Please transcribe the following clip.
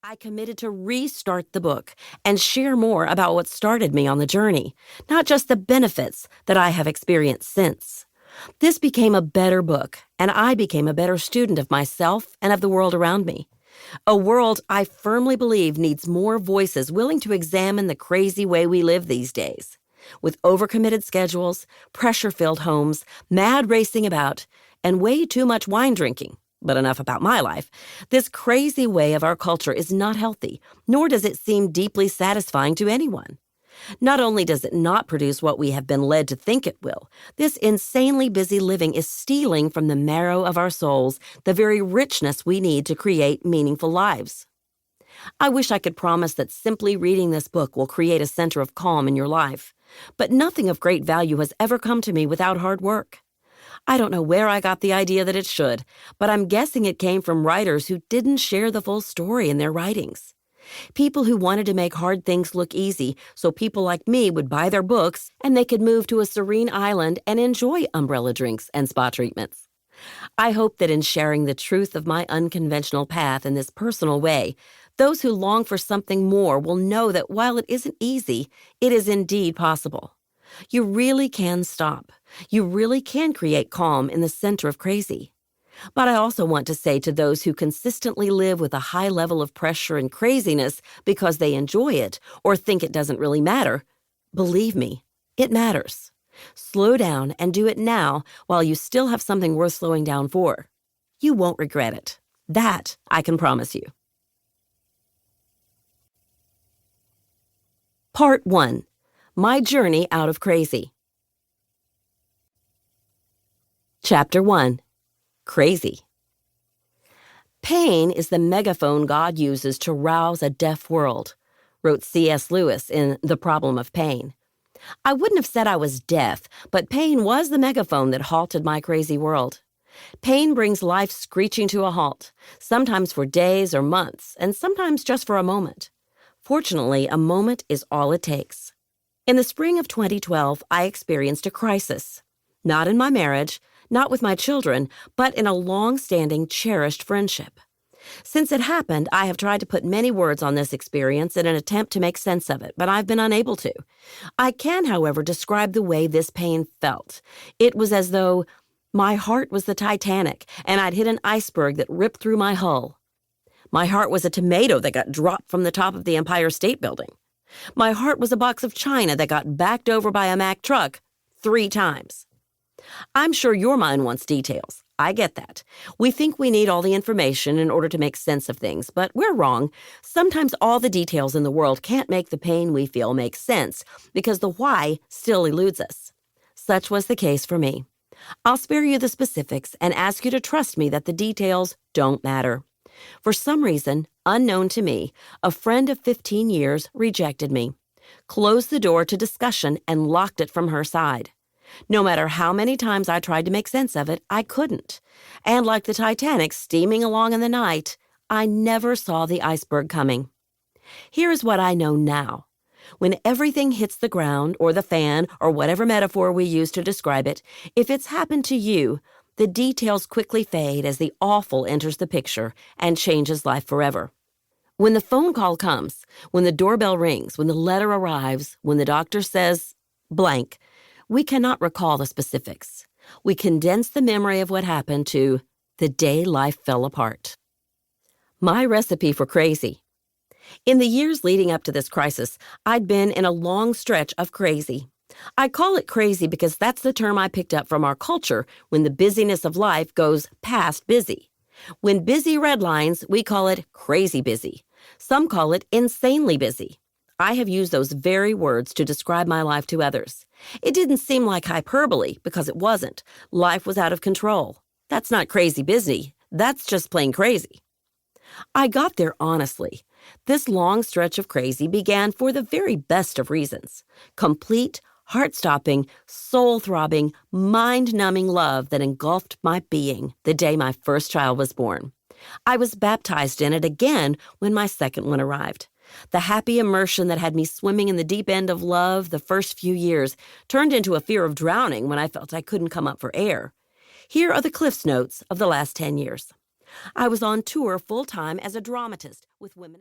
I committed to restart the book and share more about what started me on the journey, not just the benefits that I have experienced since. This became a better book, and I became a better student of myself and of the world around me. A world I firmly believe needs more voices willing to examine the crazy way we live these days. With overcommitted schedules, pressure-filled homes, mad racing about, and way too much wine drinking. But enough about my life. This crazy way of our culture is not healthy, nor does it seem deeply satisfying to anyone. Not only does it not produce what we have been led to think it will, this insanely busy living is stealing from the marrow of our souls the very richness we need to create meaningful lives. I wish I could promise that simply reading this book will create a center of calm in your life, but nothing of great value has ever come to me without hard work. I don't know where I got the idea that it should, but I'm guessing it came from writers who didn't share the full story in their writings. People who wanted to make hard things look easy so people like me would buy their books and they could move to a serene island and enjoy umbrella drinks and spa treatments. I hope that in sharing the truth of my unconventional path in this personal way, those who long for something more will know that while it isn't easy, it is indeed possible. You really can stop. You really can create calm in the center of crazy. But I also want to say to those who consistently live with a high level of pressure and craziness because they enjoy it or think it doesn't really matter, believe me, it matters. Slow down and do it now while you still have something worth slowing down for. You won't regret it. That I can promise you. Part 1. My Journey Out of Crazy. Chapter 1. Crazy. Pain is the megaphone God uses to rouse a deaf world, wrote C.S. Lewis in The Problem of Pain. I wouldn't have said I was deaf, but pain was the megaphone that halted my crazy world. Pain brings life screeching to a halt, sometimes for days or months, and sometimes just for a moment. Fortunately, a moment is all it takes. In the spring of 2012, I experienced a crisis. Not in my marriage, not with my children, but in a long-standing, cherished friendship. Since it happened, I have tried to put many words on this experience in an attempt to make sense of it, but I've been unable to. I can, however, describe the way this pain felt. It was as though my heart was the Titanic, and I'd hit an iceberg that ripped through my hull. My heart was a tomato that got dropped from the top of the Empire State Building. My heart was a box of china that got backed over by a Mack truck 3 times. I'm sure your mind wants details. I get that. We think we need all the information in order to make sense of things, but we're wrong. Sometimes all the details in the world can't make the pain we feel make sense because the why still eludes us. Such was the case for me. I'll spare you the specifics and ask you to trust me that the details don't matter. For some reason, unknown to me, a friend of 15 years rejected me, closed the door to discussion, and locked it from her side. No matter how many times I tried to make sense of it, I couldn't. And like the Titanic steaming along in the night, I never saw the iceberg coming. Here is what I know now. When everything hits the ground or the fan or whatever metaphor we use to describe it, if it's happened to you, the details quickly fade as the awful enters the picture and changes life forever. When the phone call comes, when the doorbell rings, when the letter arrives, when the doctor says blank, we cannot recall the specifics. We condense the memory of what happened to the day life fell apart. My recipe for crazy. In the years leading up to this crisis, I'd been in a long stretch of crazy. I call it crazy because that's the term I picked up from our culture when the busyness of life goes past busy. When busy redlines, we call it crazy busy. Some call it insanely busy. I have used those very words to describe my life to others. It didn't seem like hyperbole because it wasn't. Life was out of control. That's not crazy busy. That's just plain crazy. I got there honestly. This long stretch of crazy began for the very best of reasons. Complete, heart-stopping, soul-throbbing, mind-numbing love that engulfed my being the day my first child was born. I was baptized in it again when my second one arrived. The happy immersion that had me swimming in the deep end of love the first few years turned into a fear of drowning when I felt I couldn't come up for air. Here are the Cliff's Notes of the last 10 years. I was on tour full-time as a dramatist with women.